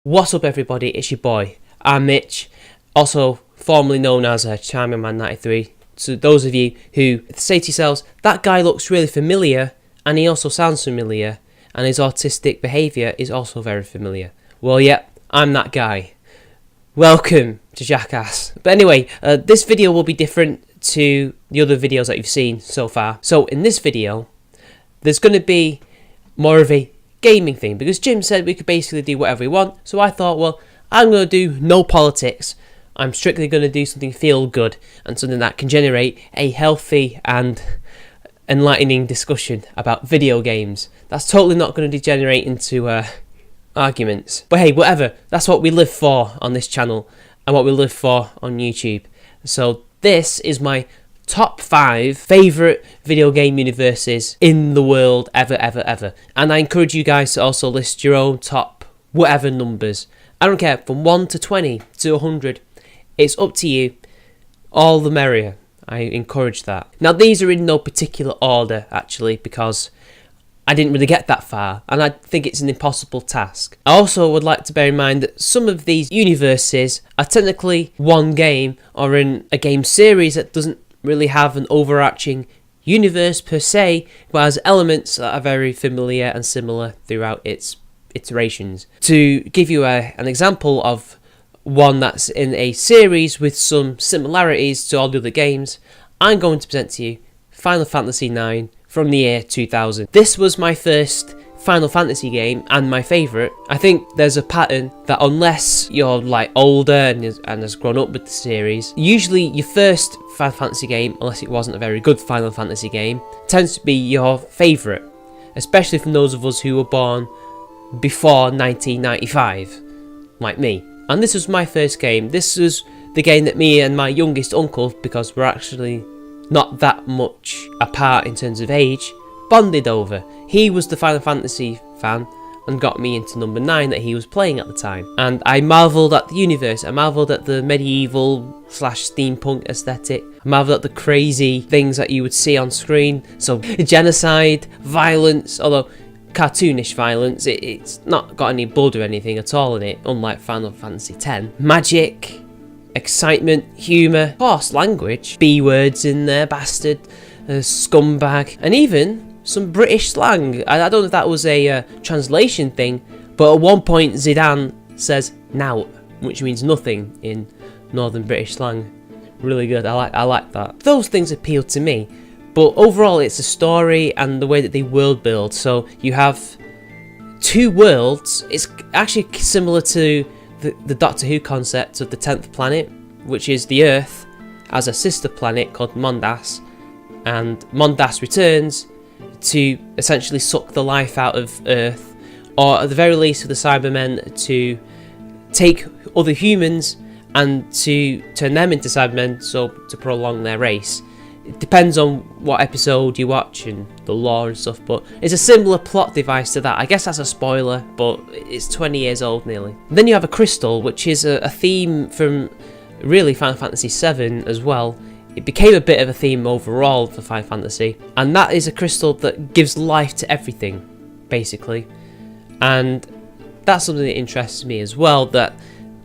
What's up everybody, it's your boy, I'm Mitch, also formerly known as Charming Man 93. So those of you who say to yourselves, that guy looks really familiar and he also sounds familiar and his autistic behaviour is also very familiar. Well yeah, I'm that guy. Welcome to Jackass. But anyway, this video will be different to the other videos that you've seen so far. So in this video, there's going to be more of a gaming thing, because Jim said we could basically do whatever we want, so I thought, well, I'm going to do no politics. I'm strictly going to do something feel good and something that can generate a healthy and enlightening discussion about video games. That's totally not going to degenerate into arguments. But hey, whatever, that's what we live for on this channel and what we live for on YouTube. So this is my top 5 favourite video game universes in the world ever. And I encourage you guys to also list your own top whatever numbers. I don't care, from 1 to 20 to 100. It's up to you. All the merrier. I encourage that. Now these are in no particular order actually, because I didn't really get that far and I think it's an impossible task. I also would like to bear in mind that some of these universes are technically one game or in a game series that doesn't really have an overarching universe per se, but has elements that are very familiar and similar throughout its iterations. To give you an example of one that's in a series with some similarities to all the other games, I'm going to present to you Final Fantasy IX from the year 2000. This was my first Final Fantasy game and my favourite. I think there's a pattern that unless you're like older and has grown up with the series, usually your first Final Fantasy game, unless it wasn't a very good Final Fantasy game, tends to be your favourite, especially from those of us who were born before 1995, like me. And this was my first game. This was the game that me and my youngest uncle, because we're actually not that much apart in terms of age, bonded over. He was the Final Fantasy fan and got me into number 9 that he was playing at the time. And I marvelled at the universe, I marvelled at the medieval / steampunk aesthetic, I marvelled at the crazy things that you would see on screen. So genocide, violence, although cartoonish violence, it's not got any blood or anything at all in it, unlike Final Fantasy X. Magic, excitement, humour, of course language, B-words in there, bastard, scumbag, and even some British slang. I don't know if that was a translation thing, but at one point Zidane says "nout," which means nothing in Northern British slang. Really good. I like that. Those things appeal to me, but overall it's the story and the way that they world build. So you have 2 worlds. It's actually similar to the Doctor Who concept of the 10th planet, which is the Earth, as a sister planet called Mondas, and Mondas returns to essentially suck the life out of Earth, or at the very least for the Cybermen to take other humans and to turn them into Cybermen, so to prolong their race. It depends on what episode you watch and the lore and stuff, but it's a similar plot device to that. I guess that's a spoiler, but it's 20 years old nearly. Then you have a crystal, which is a theme from really Final Fantasy VII as well. It became a bit of a theme overall for Final Fantasy, and that is a crystal that gives life to everything, basically. And that's something that interests me as well, that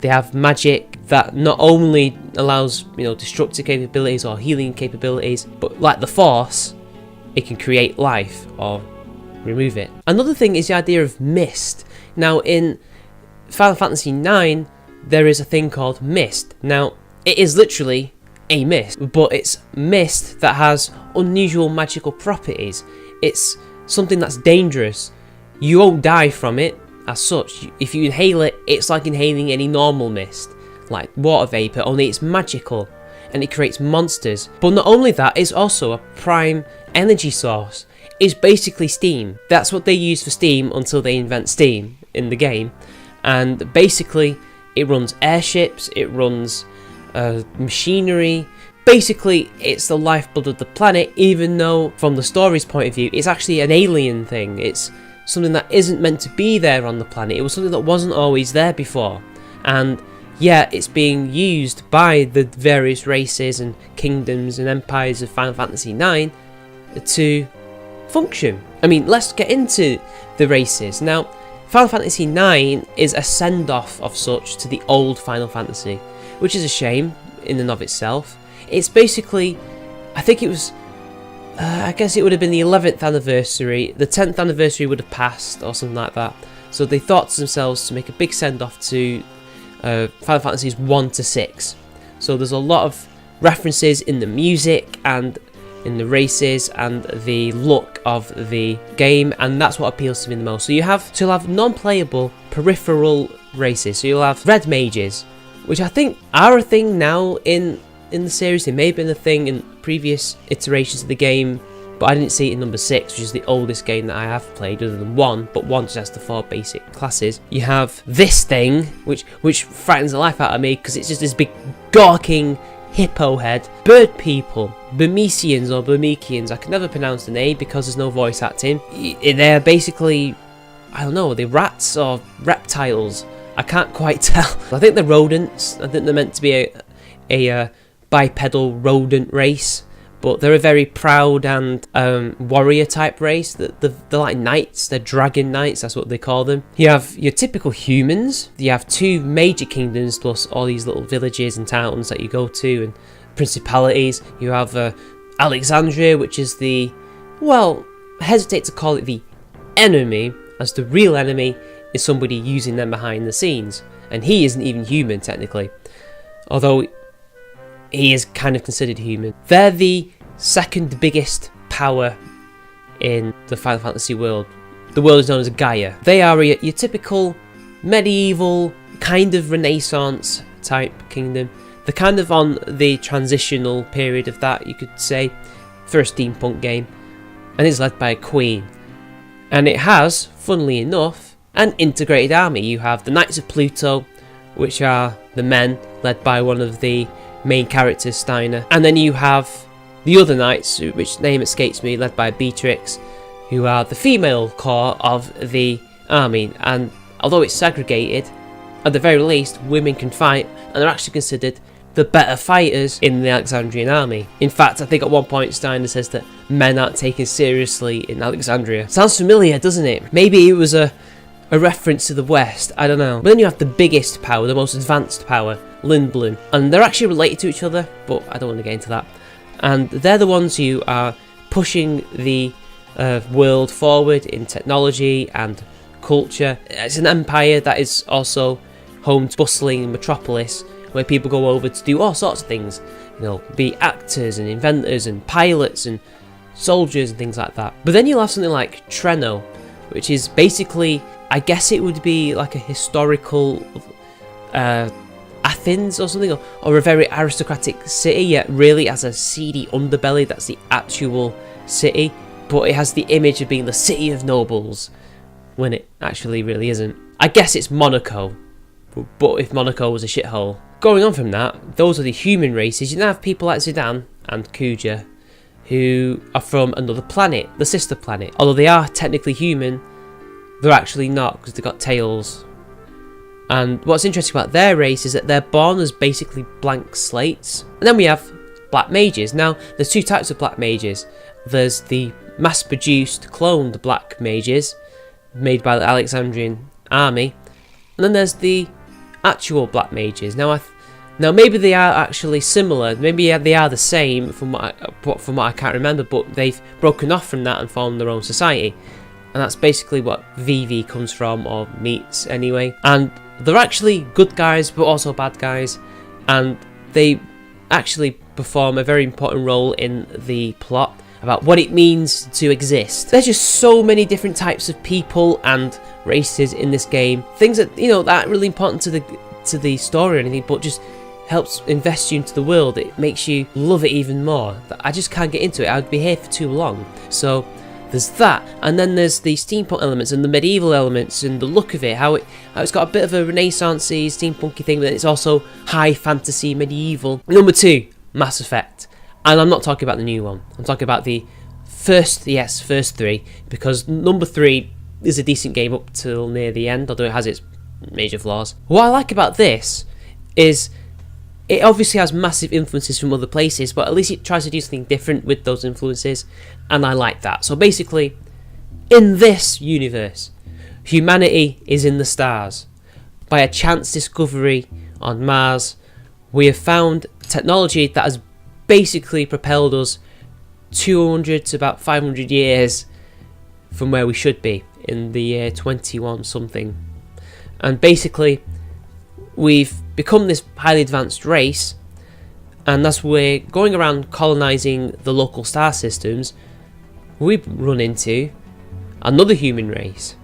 they have magic that not only allows, destructive capabilities or healing capabilities, but like the Force, it can create life or remove it. Another thing is the idea of mist. Now in Final Fantasy IX, there is a thing called mist. Now it is literally a mist, but it's mist that has unusual magical properties. It's something that's dangerous. You won't die from it as such. If you inhale it, it's like inhaling any normal mist, like water vapour, only it's magical and it creates monsters. But not only that, it's also a prime energy source. It's basically steam. That's what they use for steam until they invent steam in the game. And basically it runs airships, it runs machinery. Basically it's the lifeblood of the planet, even though from the story's point of view it's actually an alien thing. It's something that isn't meant to be there on the planet. It was something that wasn't always there before, and yet it's being used by the various races and kingdoms and empires of Final Fantasy IX to function. I mean, let's get into the races. Now Final Fantasy IX is a send-off of such to the old Final Fantasy, which is a shame in and of itself. It's basically, I think it was, I guess it would have been the 11th anniversary, the 10th anniversary would have passed or something like that. So they thought to themselves to make a big send-off to Final Fantasies 1 to 6. So there's a lot of references in the music and in the races and the look of the game, and that's what appeals to me the most. So you'll have non-playable peripheral races. So you'll have red mages, which I think are a thing now in the series. They may have been a thing in previous iterations of the game, but I didn't see it in number 6, which is the oldest game that I have played other than 1, but 1 just has the 4 basic classes. You have this thing, which frightens the life out of me, because it's just this big gawking hippo head. Bird people, Burmesians or Burmekians, I can never pronounce the name because there's no voice acting. They're basically, I don't know, are they rats or reptiles? I can't quite tell. I think they're rodents. I think they're meant to be a bipedal rodent race, but they're a very proud and warrior type race. They're like knights, they're dragon knights, that's what they call them. You have your typical humans, you have 2 major kingdoms plus all these little villages and towns that you go to and principalities. You have Alexandria, which is the, well, I hesitate to call it the enemy, as the real enemy is somebody using them behind the scenes, and he isn't even human technically, although he is kind of considered human. They're the second biggest power in the Final Fantasy world. The world is known as Gaia. They are your typical medieval, kind of Renaissance type kingdom. They're kind of on the transitional period of that, you could say, for a steampunk game. And it's led by a queen. And it has, funnily enough, an integrated army. You have the Knights of Pluto, which are the men, led by one of the main characters, Steiner, and then you have the other knights, which name escapes me, led by Beatrix, who are the female core of the army. And although it's segregated, at the very least women can fight, and they're actually considered the better fighters in the Alexandrian army. In fact, I think at one point Steiner says that men aren't taken seriously in Alexandria. Sounds familiar, doesn't it? Maybe it was a reference to the West, I don't know. But then you have the biggest power, the most advanced power, Lindblum, and they're actually related to each other, but I don't want to get into that. And they're the ones who are pushing the world forward in technology and culture. It's an empire that is also home to bustling metropolis, where people go over to do all sorts of things, you know, be actors and inventors and pilots and soldiers and things like that. But then you'll have something like Treno, which is basically, I guess it would be like a historical Athens or something, or a very aristocratic city, yet really has a seedy underbelly. That's the actual city, but it has the image of being the city of nobles, when it actually really isn't. I guess it's Monaco, but if Monaco was a shithole. Going on from that, those are the human races. You now have people like Zidane and Kuja, who are from another planet, the sister planet. Although they are technically human, they're actually not, because they've got tails. And what's interesting about their race is that they're born as basically blank slates. And then we have black mages. Now, there's 2 types of black mages. There's the mass-produced, cloned black mages, made by the Alexandrian army. And then there's the actual black mages. Now, maybe they are actually similar. Maybe they are the same from what I can't remember, but they've broken off from that and formed their own society. And that's basically what VV comes from, or meets anyway. And they're actually good guys, but also bad guys. And they actually perform a very important role in the plot about what it means to exist. There's just so many different types of people and races in this game. Things that, you know, that aren't really important to the story or anything, but just helps invest you into the world. It makes you love it even more. I just can't get into it. I'd be here for too long. So there's that, and then there's the steampunk elements and the medieval elements and the look of it, how it's got a bit of a Renaissance-y, steampunky thing, but it's also high fantasy, medieval. Number 2, Mass Effect. And I'm not talking about the new one. I'm talking about the first 3, because number 3 is a decent game up till near the end, although it has its major flaws. What I like about this is it obviously has massive influences from other places, but at least it tries to do something different with those influences, and I like that. So basically, in this universe, Humanity is in the stars. By a chance discovery on Mars, we have found technology that has basically propelled us 200 to about 500 years from where we should be in the year 21 something. And basically, we've become this highly advanced race, and as we're going around colonising the local star systems, we've run into another human race,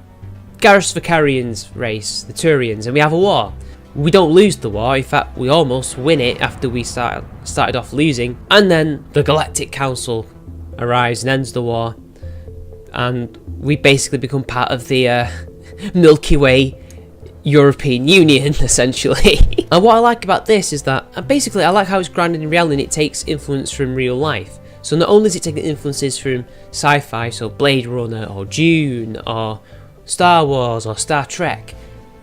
Garrus Vakarian's race, the Turians, and we have a war. We don't lose the war, in fact we almost win it after we started off losing, and then the Galactic Council arrives and ends the war, and we basically become part of the Milky Way European Union, essentially. And what I like about this is that, basically I like how it's grounded in reality and it takes influence from real life. So not only is it taking influences from sci-fi, so Blade Runner or Dune or Star Wars or Star Trek,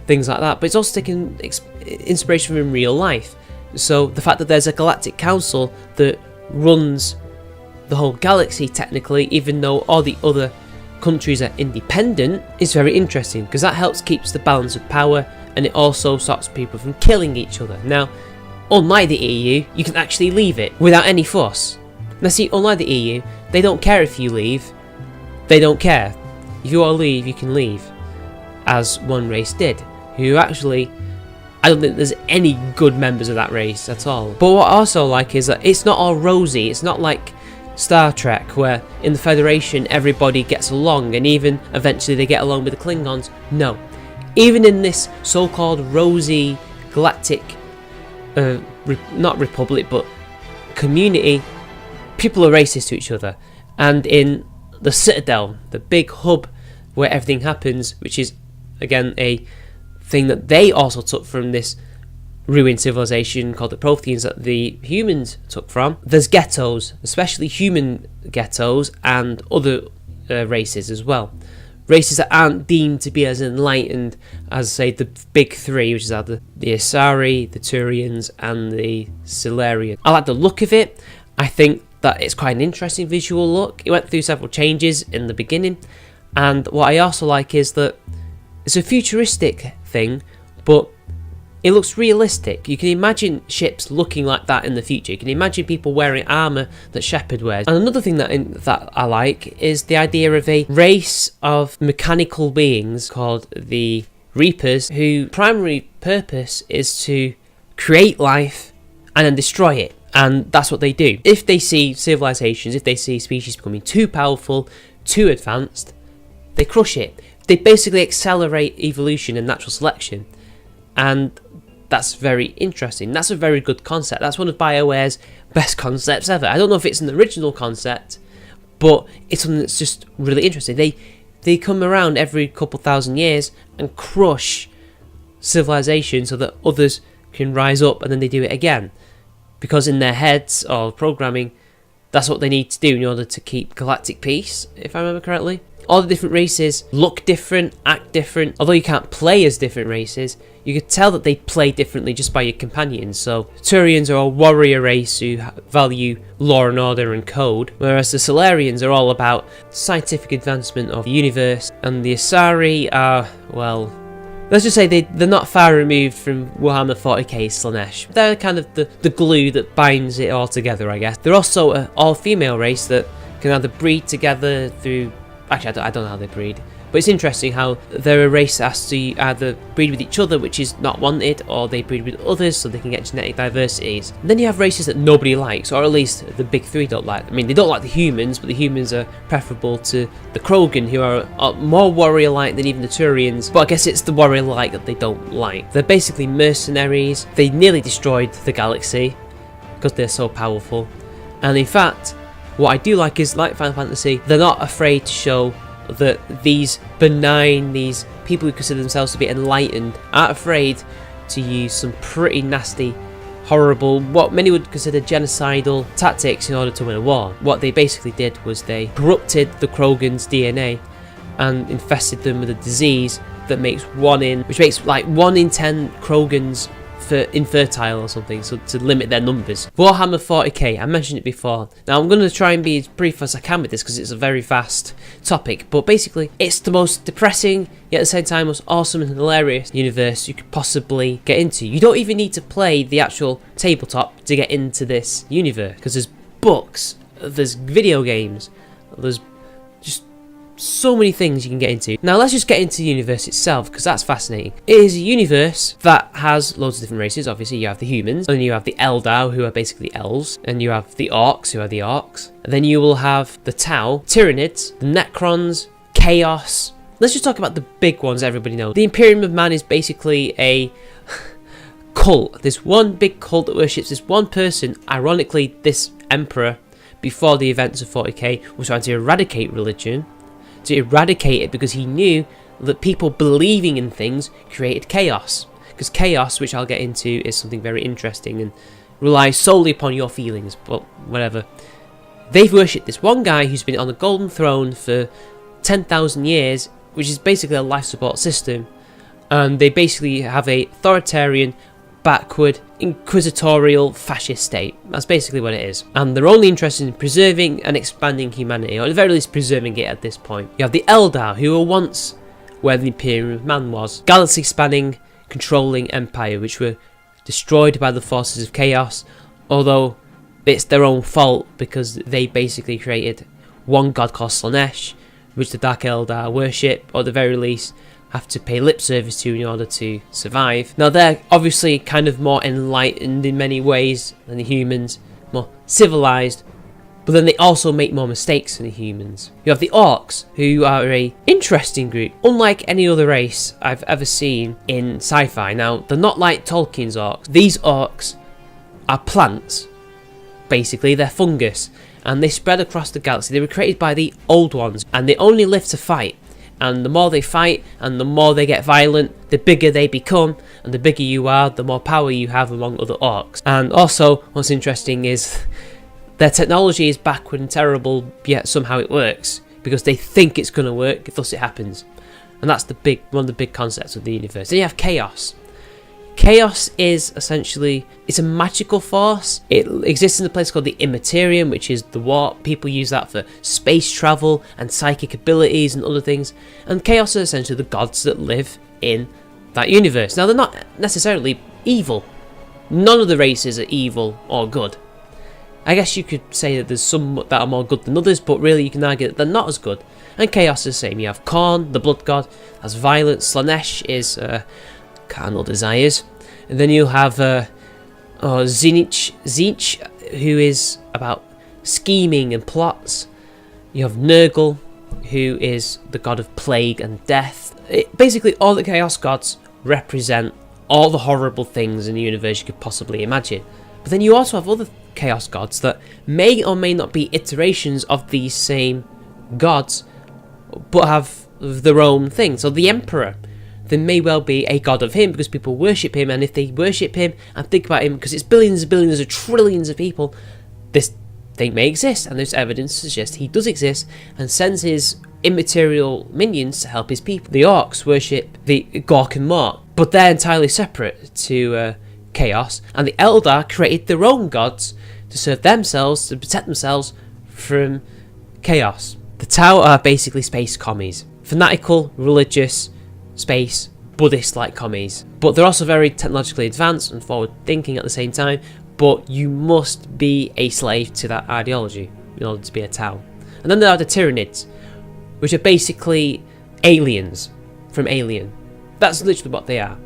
things like that, but it's also taking inspiration from real life. So the fact that there's a galactic council that runs the whole galaxy technically, even though all the other countries are independent, is very interesting, because that helps keeps the balance of power, and it also stops people from killing each other. Now, unlike the EU, you can actually leave it without any fuss. Now see, unlike the EU, they don't care if you leave. They don't care. If you want to leave, you can leave. As one race did, who actually, I don't think there's any good members of that race at all. But what I also like is that it's not all rosy. It's not like Star Trek, where in the Federation everybody gets along, and even eventually they get along with the Klingons. No. Even in this so-called rosy galactic, not republic, but community, people are racist to each other. And in the Citadel, the big hub where everything happens, which is again a thing that they also took from this ruined civilization called the Protheans that the humans took from, there's ghettos, especially human ghettos, and other races as well. Races that aren't deemed to be as enlightened as, say, the big three, which is the Asari, the Turians, and the Silurians. I like the look of it. I think that it's quite an interesting visual look. It went through several changes in the beginning, and what I also like is that it's a futuristic thing, but it looks realistic. You can imagine ships looking like that in the future. You can imagine people wearing armour that Shepard wears. And another thing that I like is the idea of a race of mechanical beings called the Reapers, whose primary purpose is to create life and then destroy it. And that's what they do. If they see civilizations, if they see species becoming too powerful, too advanced, they crush it. They basically accelerate evolution and natural selection. And that's very interesting. That's a very good concept. That's one of BioWare's best concepts ever. I don't know if it's an original concept, but it's something that's just really interesting. They come around every couple thousand years and crush civilization so that others can rise up, and then they do it again. Because in their heads or programming, that's what they need to do in order to keep galactic peace, if I remember correctly. All the different races look different, act different. Although you can't play as different races, you could tell that they play differently just by your companions. So Turians are a warrior race who value law and order and code, whereas the Silurians are all about scientific advancement of the universe, and the Asari are, well, let's just say they're not far removed from Warhammer 40k Slanesh. They're kind of the glue that binds it all together, I guess. They're also an all-female race that can either breed together through... Actually, I don't know how they breed. But it's interesting how they're a race that has to either breed with each other, which is not wanted, or they breed with others so they can get genetic diversities. And then you have races that nobody likes, or at least the big three don't like. I mean, they don't like the humans, but the humans are preferable to the Krogan, who are more warrior-like than even the Turians. But I guess it's the warrior-like that they don't like. They're basically mercenaries. They nearly destroyed the galaxy because they're so powerful. And in fact, what I do like is, like Final Fantasy, they're not afraid to show that these benign, these people who consider themselves to be enlightened, aren't afraid to use some pretty nasty, horrible, what many would consider genocidal tactics in order to win a war. What they basically did was they corrupted the Krogan's DNA and infested them with a disease that makes 1 in 10 Krogans infertile or something, so to limit their numbers. Warhammer 40k, I mentioned it before. Now I'm going to try and be as brief as I can with this because it's a very vast topic, but basically it's the most depressing yet at the same time most awesome and hilarious universe you could possibly get into. You don't even need to play the actual tabletop to get into this universe, because there's books, there's video games, there's just so many things you can get into. Now let's just get into the universe itself, because that's fascinating. It is a universe that has loads of different races. Obviously you have the humans, and you have the Eldar, who are basically elves, and you have the orcs, who are the orcs, and then you will have the Tau, Tyranids, the Necrons, Chaos. Let's just talk about the big ones everybody knows. The Imperium of Man is basically a cult. This one big cult that worships this one person. Ironically, this emperor, before the events of 40k, was trying to eradicate religion, to eradicate it because he knew that people believing in things created chaos. Because chaos, which I'll get into, is something very interesting and relies solely upon your feelings, but whatever. They've worshipped this one guy who's been on the golden throne for 10,000 years, which is basically a life support system, and they basically have a authoritarian, backward, inquisitorial, fascist state. That's basically what it is. And they're only interested in preserving and expanding humanity, or at the very least preserving it at this point. You have the Eldar, who were once where the Imperium of Man was. Galaxy-spanning, controlling empire, which were destroyed by the forces of chaos, although it's their own fault because they basically created one god called Slanesh, which the Dark Eldar worship, or at the very least have to pay lip service to in order to survive. Now they're obviously kind of more enlightened in many ways than the humans, more civilized, but then they also make more mistakes than the humans. You have the orcs, who are a interesting group, unlike any other race I've ever seen in sci-fi. Now they're not like Tolkien's orcs. These orcs are plants, basically. They're fungus, and they spread across the galaxy. They were created by the old ones, and they only live to fight. And the more they fight and the more they get violent, the bigger they become, and the bigger you are, the more power you have among other orcs. And also, what's interesting is their technology is backward and terrible, yet somehow it works, because they think it's going to work, thus it happens. And that's one of the big concepts of the universe. Then you have chaos. Chaos is essentially, it's a magical force. It exists in a place called the Immaterium, which is the warp. People use that for space travel and psychic abilities and other things. And chaos are essentially the gods that live in that universe. Now they're not necessarily evil. None of the races are evil or good. I guess you could say that there's some that are more good than others, but really you can argue that they're not as good. And chaos is the same. You have Khorne, the blood god, has violence. Slanesh is carnal desires, and then you'll have Tzeentch, who is about scheming and plots. You have Nurgle, who is the god of plague and death. Basically, all the chaos gods represent all the horrible things in the universe you could possibly imagine. But then you also have other chaos gods that may or may not be iterations of these same gods, but have their own thing. So the Emperor, there may well be a god of him because people worship him, and if they worship him and think about him, because it's billions and billions or trillions of people, this thing may exist, and there's evidence to suggest he does exist, and sends his immaterial minions to help his people. The orcs worship the Gork and Mork, but they're entirely separate to chaos, and the Eldar created their own gods to serve themselves, to protect themselves from chaos. The Tau are basically space commies. Fanatical, religious, space, Buddhist-like commies. But they're also very technologically advanced and forward-thinking at the same time, but you must be a slave to that ideology in order to be a Tau. And then there are the Tyranids, which are basically aliens from Alien. That's literally what they are,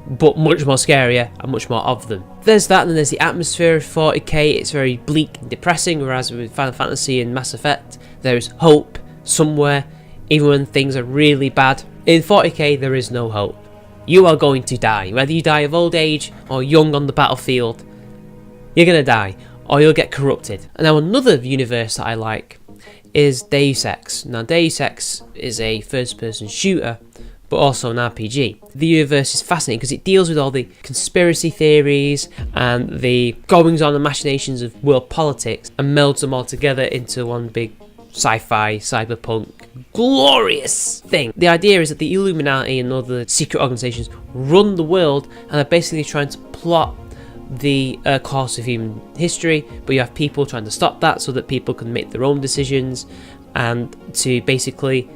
but much more scarier and much more of them. There's that, and then there's the atmosphere of 40k. It's very bleak and depressing, whereas with Final Fantasy and Mass Effect, there's hope somewhere, even when things are really bad. In 40k, there is no hope. You are going to die. Whether you die of old age or young on the battlefield, you're going to die, or you'll get corrupted. And now another universe that I like is Deus Ex. Now Deus Ex is a first-person shooter, but also an RPG. The universe is fascinating because it deals with all the conspiracy theories and the goings-on and machinations of world politics and melds them all together into one big sci-fi, cyberpunk, glorious thing. The idea is that the Illuminati and other secret organizations run the world and are basically trying to plot the course of human history, but you have people trying to stop that so that people can make their own decisions and to basically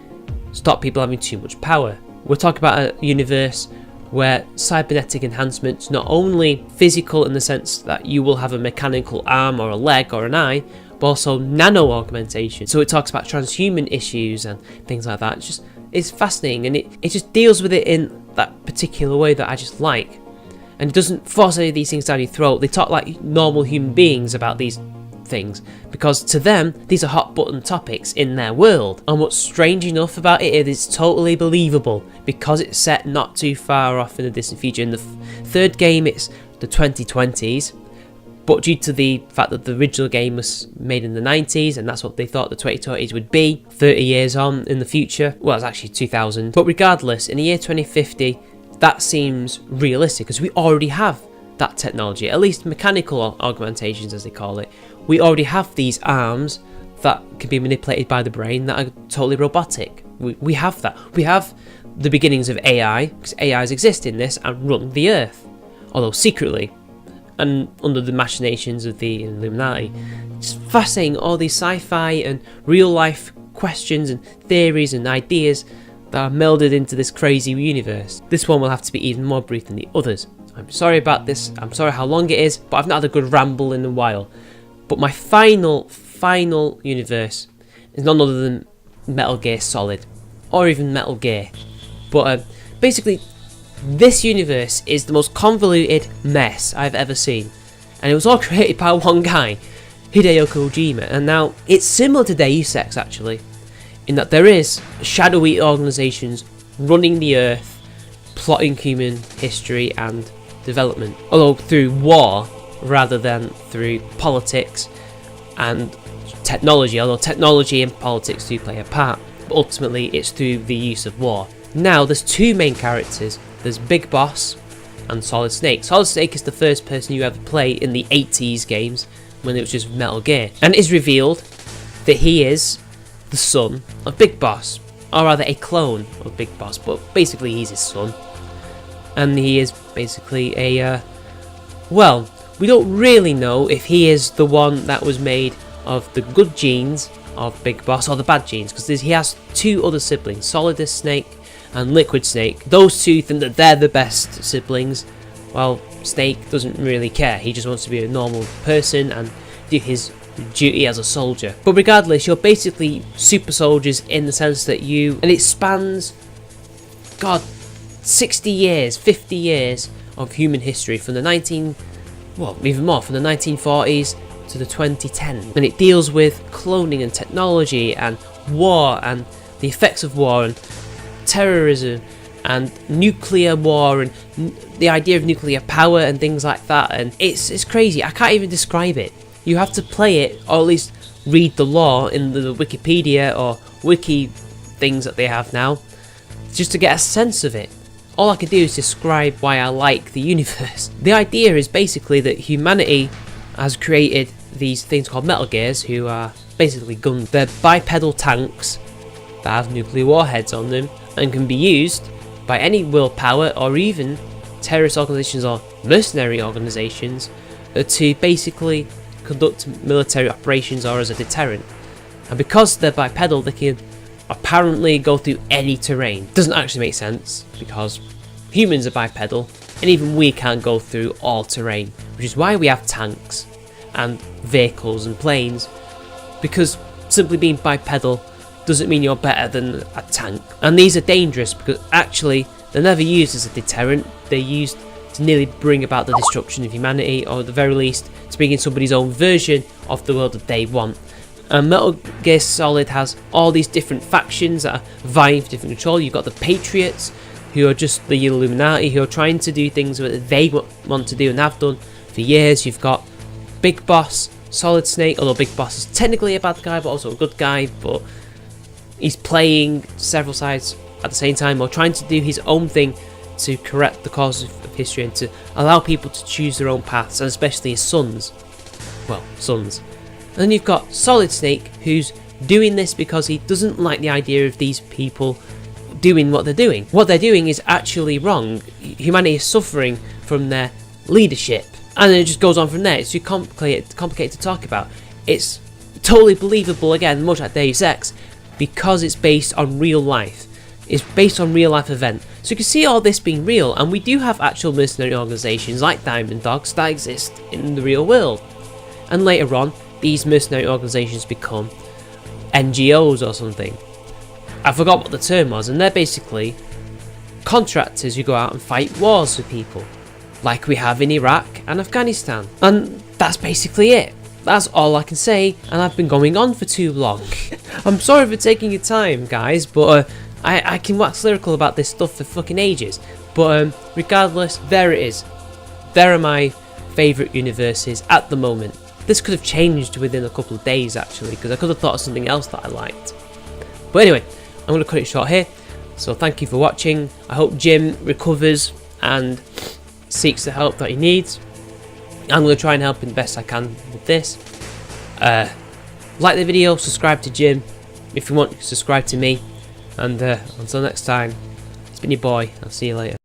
stop people having too much power. We're talking about a universe where cybernetic enhancements, not only physical in the sense that you will have a mechanical arm or a leg or an eye, but also nano augmentation. So it talks about transhuman issues and things like that. It's fascinating, and it just deals with it in that particular way that I just like. And it doesn't force any of these things down your throat. They talk like normal human beings about these things, because to them these are hot button topics in their world. And what's strange enough about it is it's totally believable, because it's set not too far off in the distant future. In the third game it's the 2020s, but due to the fact that the original game was made in the 90s and that's what they thought the 2020s would be 30 years on in the future, well, it's actually 2000. But regardless, in the year 2050 that seems realistic, because we already have that technology, at least mechanical augmentations as they call it. We already have these arms that can be manipulated by the brain that are totally robotic. We have that. We have the beginnings of AI, because AIs exist in this and run the earth, although secretly and under the machinations of the Illuminati. It's fascinating, all these sci-fi and real life questions and theories and ideas that are melded into this crazy universe. This one will have to be even more brief than the others. I'm sorry about this, I'm sorry how long it is, but I've not had a good ramble in a while. But my final universe is none other than Metal Gear Solid, or even Metal Gear. But basically, this universe is the most convoluted mess I've ever seen. And it was all created by one guy, Hideo Kojima. And now, it's similar to Deus Ex actually, in that there is shadowy organisations running the earth, plotting human history and development. Although through war, rather than through politics and technology, although technology and politics do play a part, but ultimately it's through the use of war. Now there's two main characters, there's Big Boss and Solid Snake. Solid Snake is the first person you ever play in the 80s games when it was just Metal Gear, and it is revealed that he is the son of Big Boss, or rather a clone of Big Boss, but basically he's his son. And he is basically a, well, we don't really know if he is the one that was made of the good genes of Big Boss or the bad genes, because he has two other siblings, Solid Snake and Liquid Snake. Those two think that they're the best siblings, while Snake doesn't really care. He just wants to be a normal person and do his duty as a soldier. But regardless, you're basically super soldiers in the sense that and it spans, God, 60 years, 50 years of human history from the even more, from the 1940s to the 2010s. And it deals with cloning and technology and war and the effects of war and terrorism and nuclear war and the idea of nuclear power and things like that. And it's crazy. I can't even describe it. You have to play it, or at least read the lore in the Wikipedia or wiki things that they have now, just to get a sense of it. All I can do is describe why I like the universe. The idea is basically that humanity has created these things called Metal Gears, who are basically guns. They're bipedal tanks that have nuclear warheads on them and can be used by any willpower or even terrorist organisations or mercenary organisations to basically conduct military operations or as a deterrent. And because they're bipedal, they can apparently go through any terrain. Doesn't actually make sense, because humans are bipedal and even we can't go through all terrain, which is why we have tanks and vehicles and planes, because simply being bipedal doesn't mean you're better than a tank. And these are dangerous because actually they're never used as a deterrent, they're used to nearly bring about the destruction of humanity, or at the very least to bring in somebody's own version of the world that they want. And Metal Gear Solid has all these different factions that are vying for different control. You've got the Patriots, who are just the Illuminati, who are trying to do things that they want to do and have done for years. You've got Big Boss, Solid Snake, although Big Boss is technically a bad guy but also a good guy, but he's playing several sides at the same time, or trying to do his own thing to correct the course of history and to allow people to choose their own paths, and especially his sons. Well, sons. And then you've got Solid Snake, who's doing this because he doesn't like the idea of these people doing what they're doing. What they're doing is actually wrong. Humanity is suffering from their leadership. And then it just goes on from there. It's too complicated to talk about. It's totally believable, again, much like Deus Ex, because it's based on real life. It's based on real life event. So you can see all this being real, and we do have actual mercenary organisations like Diamond Dogs that exist in the real world. And later on, these mercenary organisations become NGOs or something. I forgot what the term was, and they're basically contractors who go out and fight wars for people, like we have in Iraq and Afghanistan. And that's basically it. That's all I can say, and I've been going on for too long. I'm sorry for taking your time, guys, but I can wax lyrical about this stuff for fucking ages. But regardless, there it is. There are my favourite universes at the moment. This could have changed within a couple of days, actually, because I could have thought of something else that I liked. But anyway, I'm going to cut it short here. So thank you for watching. I hope Jim recovers and seeks the help that he needs. I'm going to try and help him the best I can with this. Like the video, subscribe to Jim. If you want, subscribe to me. And until next time, it's been your boy. I'll see you later.